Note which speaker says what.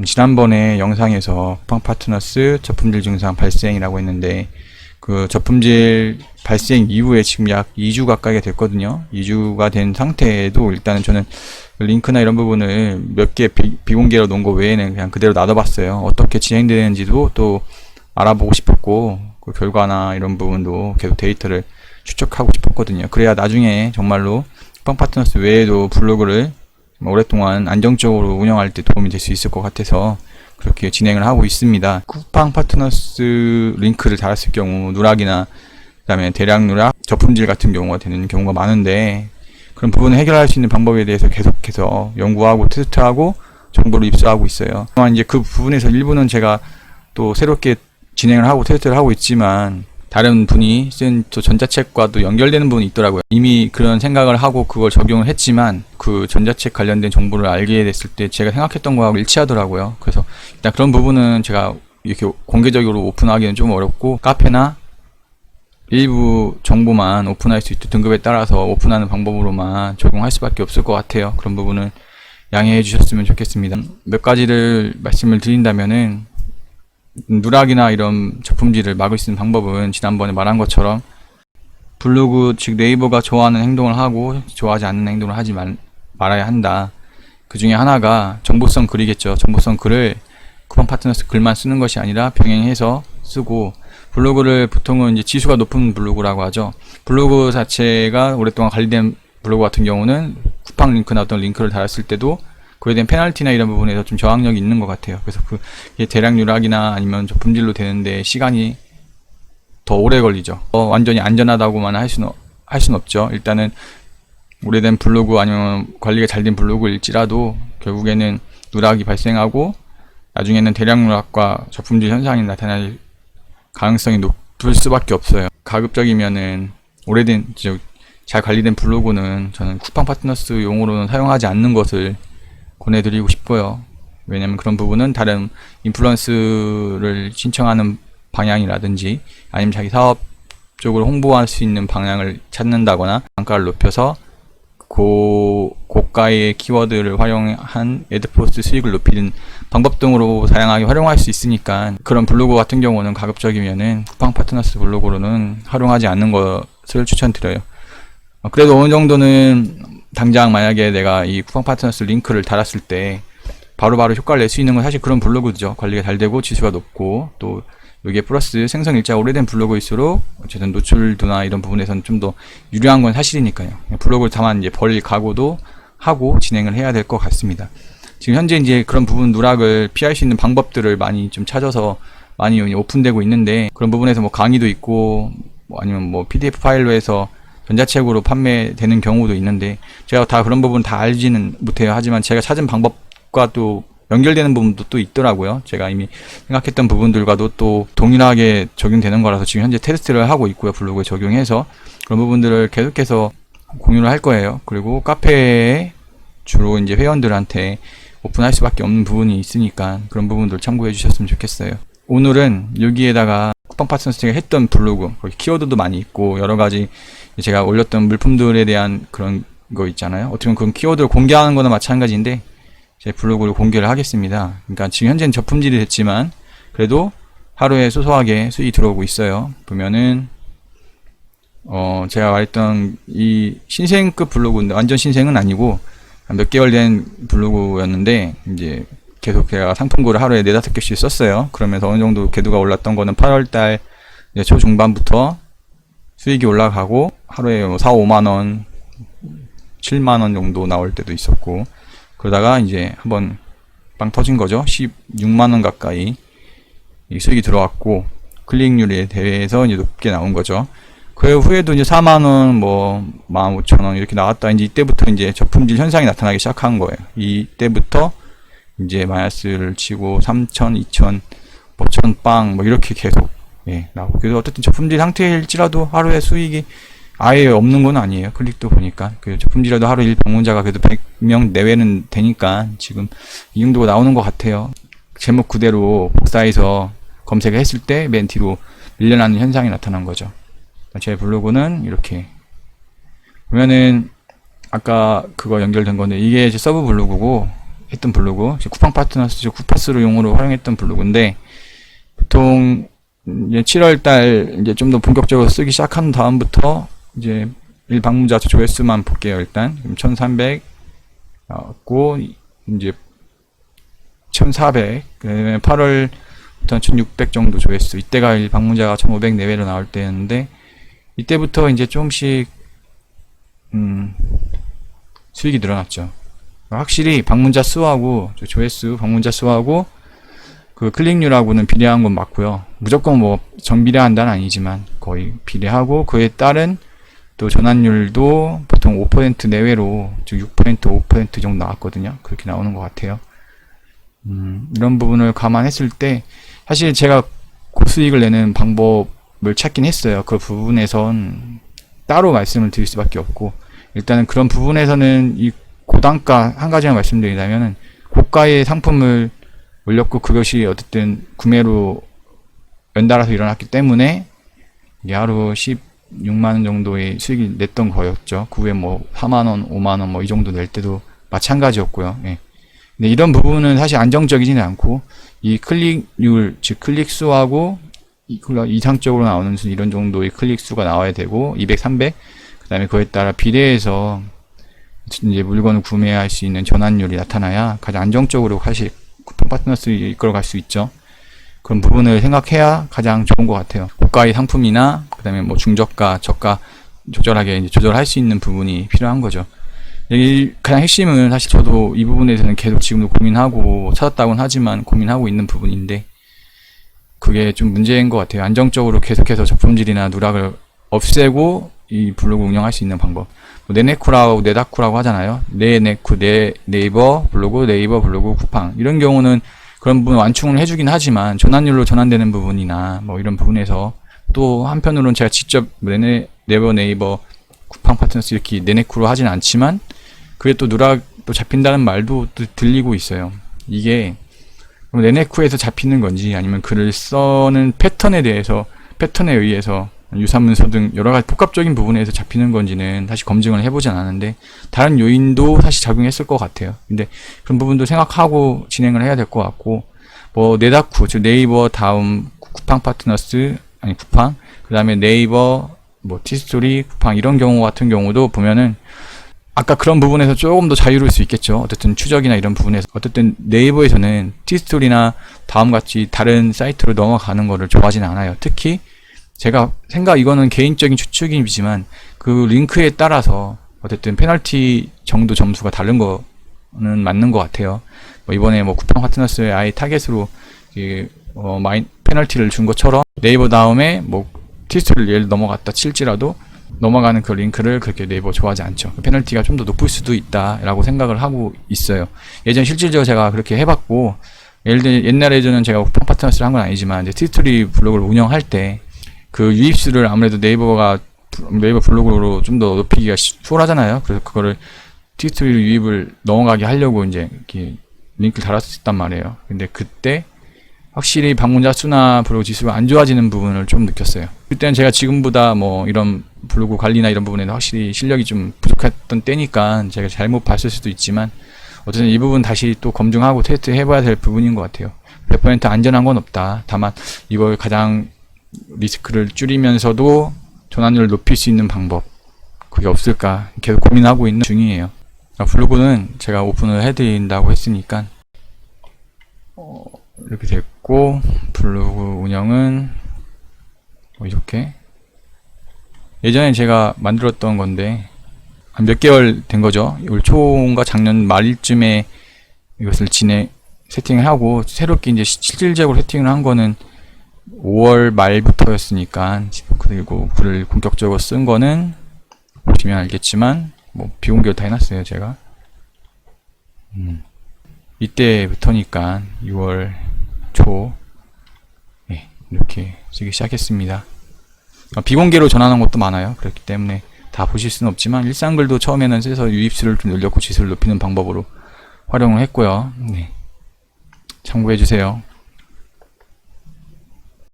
Speaker 1: 지난번에 영상에서 쿠팡 파트너스 저품질 증상 발생이라고 했는데 그 저품질 발생 이후에 지금 약 2주 가까이 됐거든요. 2주가 된 상태에도 일단은 저는 링크나 이런 부분을 몇 개 비공개로 놓은 거 외에는 그냥 그대로 놔둬봤어요. 어떻게 진행되는지도 또 알아보고 싶었고 그 결과나 이런 부분도 계속 데이터를 추적하고 싶었거든요. 그래야 나중에 정말로 쿠팡 파트너스 외에도 블로그를 오랫동안 안정적으로 운영할 때 도움이 될 수 있을 것 같아서 그렇게 진행을 하고 있습니다. 쿠팡 파트너스 링크를 달았을 경우 누락이나 그다음에 대량 누락, 저품질 같은 경우가 되는 경우가 많은데 그런 부분을 해결할 수 있는 방법에 대해서 계속해서 연구하고 테스트하고 정보를 입수하고 있어요. 다만 이제 그 부분에서 일부는 제가 또 새롭게 진행을 하고 테스트를 하고 있지만 다른 분이 쓴 또 전자책과도 연결되는 부분이 있더라고요. 이미 그런 생각을 하고 그걸 적용을 했지만 그 전자책 관련된 정보를 알게 됐을 때 제가 생각했던 거하고 일치하더라고요. 그래서 일단 그런 부분은 제가 이렇게 공개적으로 오픈하기는 좀 어렵고 카페나 일부 정보만 오픈할 수 있도록 등급에 따라서 오픈하는 방법으로만 적용할 수밖에 없을 것 같아요. 그런 부분은 양해해 주셨으면 좋겠습니다. 몇 가지를 말씀을 드린다면은 누락이나 이런 저품질을 막을 수 있는 방법은 지난번에 말한 것처럼 블로그 즉 네이버가 좋아하는 행동을 하고 좋아하지 않는 행동을 하지 말아야 한다. 그 중에 하나가 정보성 글이겠죠. 정보성 글을 쿠팡 파트너스 글만 쓰는 것이 아니라 병행해서 쓰고 블로그를 보통은 이제 지수가 높은 블로그라고 하죠. 블로그 자체가 오랫동안 관리된 블로그 같은 경우는 쿠팡 링크나 어떤 링크를 달았을 때도 그에 대한 페널티나 이런 부분에서 좀 저항력이 있는 것 같아요. 그래서 그게 대량 누락이나 아니면 저품질로 되는데 시간이 더 오래 걸리죠. 완전히 안전하다고만 할 수는 없죠. 일단은 오래된 블로그 아니면 관리가 잘 된 블로그일지라도 결국에는 누락이 발생하고 나중에는 대량 누락과 저품질 현상이 나타날 가능성이 높을 수밖에 없어요. 가급적이면은 오래된 잘 관리된 블로그는 저는 쿠팡 파트너스 용으로는 사용하지 않는 것을 권해드리고 싶고요. 왜냐면 그런 부분은 다른 인플루언스를 신청하는 방향이라든지 아니면 자기 사업 쪽으로 홍보할 수 있는 방향을 찾는다거나 단가를 높여서 고가의 키워드를 활용한 애드포스트 수익을 높이는 방법 등으로 다양하게 활용할 수 있으니까 그런 블로그 같은 경우는 가급적이면은 쿠팡 파트너스 블로그로는 활용하지 않는 것을 추천드려요. 그래도 어느 정도는 당장 만약에 내가 이 쿠팡 파트너스 링크를 달았을 때 바로바로 효과를 낼 수 있는 건 사실 그런 블로그죠. 관리가 잘 되고 지수가 높고 또 여기에 플러스 생성 일자가 오래된 블로그일수록 어쨌든 노출도나 이런 부분에서는 좀 더 유리한 건 사실이니까요. 블로그를 다만 이제 벌릴 각오도 하고 진행을 해야 될 것 같습니다. 지금 현재 이제 그런 부분 누락을 피할 수 있는 방법들을 많이 좀 찾아서 많이 오픈되고 있는데 그런 부분에서 뭐 강의도 있고 아니면 뭐 PDF 파일로 해서 전자책으로 판매되는 경우도 있는데 제가 다 그런 부분 다 알지는 못해요. 하지만 제가 찾은 방법과 또 연결되는 부분도 또 있더라고요. 제가 이미 생각했던 부분들과도 또 동일하게 적용되는 거라서 지금 현재 테스트를 하고 있고요. 블로그에 적용해서 그런 부분들을 계속해서 공유를 할 거예요. 그리고 카페에 주로 이제 회원들한테 오픈할 수밖에 없는 부분이 있으니까 그런 부분들 참고해 주셨으면 좋겠어요. 오늘은 여기에다가 쿠팡 파트너스 제가 했던 블로그 거기 키워드도 많이 있고 여러 가지 제가 올렸던 물품들에 대한 그런 거 있잖아요. 어떻게 보면 그런 키워드를 공개하는 거나 마찬가지인데 제 블로그를 공개를 하겠습니다. 그러니까 지금 현재는 저품질이 됐지만 그래도 하루에 소소하게 수익이 들어오고 있어요. 보면은 제가 말했던 이 신생급 블로그인데 완전 신생은 아니고 몇 개월 된 블로그였는데 이제 계속 제가 상품글을 하루에 4-5개씩 썼어요. 그러면서 어느 정도 궤도가 올랐던 거는 8월달 초중반부터 수익이 올라가고 하루에 4-5만원 7만원 정도 나올 때도 있었고 그러다가 이제 한번 빵 터진 거죠. 16만원 가까이 수익이 들어왔고 클릭률에 대해서 이제 높게 나온 거죠. 그 후에도 이제 4만원 뭐 15,000원 이렇게 나왔다. 이제 이때부터 이제 저품질 현상이 나타나기 시작한 거예요. 이때부터 이제 마이너스를 치고 3,000, 2,000, 5,000 빵 뭐 이렇게 계속 나오고 그래서 어쨌든 저품질 상태일지라도 하루에 수익이 아예 없는 건 아니에요. 클릭도 보니까 그 저품질이라도 하루 일 방문자가 그래도 100명 내외는 되니까 지금 이 정도가 나오는 것 같아요. 제목 그대로 복사해서 검색을 했을 때 맨 뒤로 밀려나는 현상이 나타난 거죠. 제 블로그는 이렇게 보면은 아까 그거 연결된 건데 이게 이제 서브 블로그고 했던 블로그, 쿠팡 파트너스 쿠파스로 용어로 활용했던 블로그인데, 보통 이제 7월달 이제 좀 더 본격적으로 쓰기 시작한 다음부터 이제 일 방문자 조회수만 볼게요. 일단 1300 고 이제 1400, 그다음에 8월부터 1600 정도 조회수. 이때가 일 방문자가 1500 내외로 나올 때였는데, 이때부터 이제 조금씩 수익이 늘어났죠. 확실히 방문자 수하고 조회수, 방문자 수하고 그 클릭률하고는 비례한 건 맞고요. 무조건 뭐 정비례한다는 아니지만 거의 비례하고, 그에 따른 또 전환율도 보통 5% 내외로, 즉 6%, 5% 정도 나왔거든요. 그렇게 나오는 것 같아요. 이런 부분을 감안했을 때 사실 제가 고수익을 내는 방법을 찾긴 했어요. 그 부분에선 따로 말씀을 드릴 수밖에 없고, 일단은 그런 부분에서는 이 고단가, 한 가지만 말씀드리자면은 고가의 상품을 올렸고 그것이 어쨌든 구매로 연달아서 일어났기 때문에 이게 하루 16만원 정도의 수익을 냈던 거였죠. 그 후에 뭐 4만원, 5만원 뭐 이 정도 낼 때도 마찬가지였고요. 예. 근데 이런 부분은 사실 안정적이지는 않고, 이 클릭률, 즉 클릭 수하고 이상적으로 나오는 이런 정도의 클릭 수가 나와야 되고, 200, 300, 그 다음에 그에 따라 비례해서 이제 물건을 구매할 수 있는 전환율이 나타나야 가장 안정적으로 사실 쿠팡 파트너스 이끌어갈 수 있죠. 그런 부분을 생각해야 가장 좋은 것 같아요. 고가의 상품이나 그 다음에 뭐 중저가, 저가 조절하게 이제 조절할 수 있는 부분이 필요한 거죠. 여기 가장 핵심은 사실 저도 이 부분에 대해서는 계속 지금도 고민하고, 찾았다고는 하지만 고민하고 있는 부분인데, 그게 좀 문제인 것 같아요. 안정적으로 계속해서 저품질이나 누락을 없애고 이 블로그 운영할 수 있는 방법. 뭐 네네쿠라고 네다쿠라고 하잖아요. 네네쿠, 네이버 블로그, 네이버 블로그, 쿠팡. 이런 경우는 그런 부분 완충을 해주긴 하지만 전환율로 전환되는 부분이나 뭐 이런 부분에서, 또 한편으로는 제가 직접 네이버 쿠팡 파트너스 이렇게 네네쿠로 하진 않지만 그게 또 누락도 잡힌다는 말도 또 들리고 있어요. 이게 네네쿠에서 잡히는 건지 아니면 글을 써는 패턴에 의해서 유사문서 등 여러가지 복합적인 부분에서 잡히는 건지는 다시 검증을 해보진 않았는데, 다른 요인도 사실 작용했을 것 같아요. 근데 그런 부분도 생각하고 진행을 해야 될 것 같고, 뭐 네다쿠, 즉 네이버 다음 쿠팡 파트너스, 아니 쿠팡, 그 다음에 네이버, 뭐 티스토리, 쿠팡 이런 경우 같은 경우도 보면은 아까 그런 부분에서 조금 더 자유로울 수 있겠죠. 어쨌든 추적이나 이런 부분에서. 어쨌든 네이버에서는 티스토리나 다음같이 다른 사이트로 넘어가는 거를 좋아하지는 않아요. 특히 제가 이거는 개인적인 추측이지만 그 링크에 따라서 어쨌든 페널티 정도 점수가 다른 거는 맞는 것 같아요. 뭐 이번에 뭐 쿠팡 파트너스의 아예 타겟으로 페널티를 준 것처럼 네이버 다음에 뭐 티스토리를 예를 넘어갔다 칠지라도 넘어가는 그 링크를 그렇게 네이버 좋아하지 않죠. 페널티가 좀 더 높을 수도 있다라고 생각을 하고 있어요. 예전 실질적으로 제가 그렇게 해봤고, 옛날에 저는 제가 쿠팡 파트너스를 한 건 아니지만 이제 티스토리 블로그를 운영할 때 그 유입수를 아무래도 네이버 블로그로 좀 더 높이기가 수월하잖아요. 그래서 그거를 티스토리로 유입을 넘어가게 하려고 이제 이렇게 링크를 달았었단 말이에요. 근데 그때 확실히 방문자 수나 블로그 지수가 안 좋아지는 부분을 좀 느꼈어요. 그때는 제가 지금보다 뭐 이런 블로그 관리나 이런 부분에는 확실히 실력이 좀 부족했던 때니까 제가 잘못 봤을 수도 있지만, 어쨌든 이 부분 다시 또 검증하고 테스트 해봐야 될 부분인 것 같아요. 100% 안전한 건 없다. 다만 이걸 가장 리스크를 줄이면서도 전환율을 높일 수 있는 방법, 그게 없을까 계속 고민하고 있는 중이에요. 블로그는 제가 오픈을 해드린다고 했으니까 이렇게 됐고, 블로그 운영은 뭐 이렇게 예전에 제가 만들었던 건데 한 몇 개월 된 거죠. 올 초인가 작년 말쯤에 이것을 세팅을 하고, 새롭게 이제 실질적으로 세팅을 한 거는 5월 말부터였으니까, 그리고 글을 본격적으로 쓴 거는 보시면 알겠지만 뭐 비공개로 다 해놨어요 제가. 이때부터니까 6월 초 이렇게 쓰기 시작했습니다. 비공개로 전환한 것도 많아요. 그렇기 때문에 다 보실 수는 없지만 일상글도 처음에는 써서 유입수를 좀 늘렸고 지수를 높이는 방법으로 활용을 했고요. 참고해 주세요.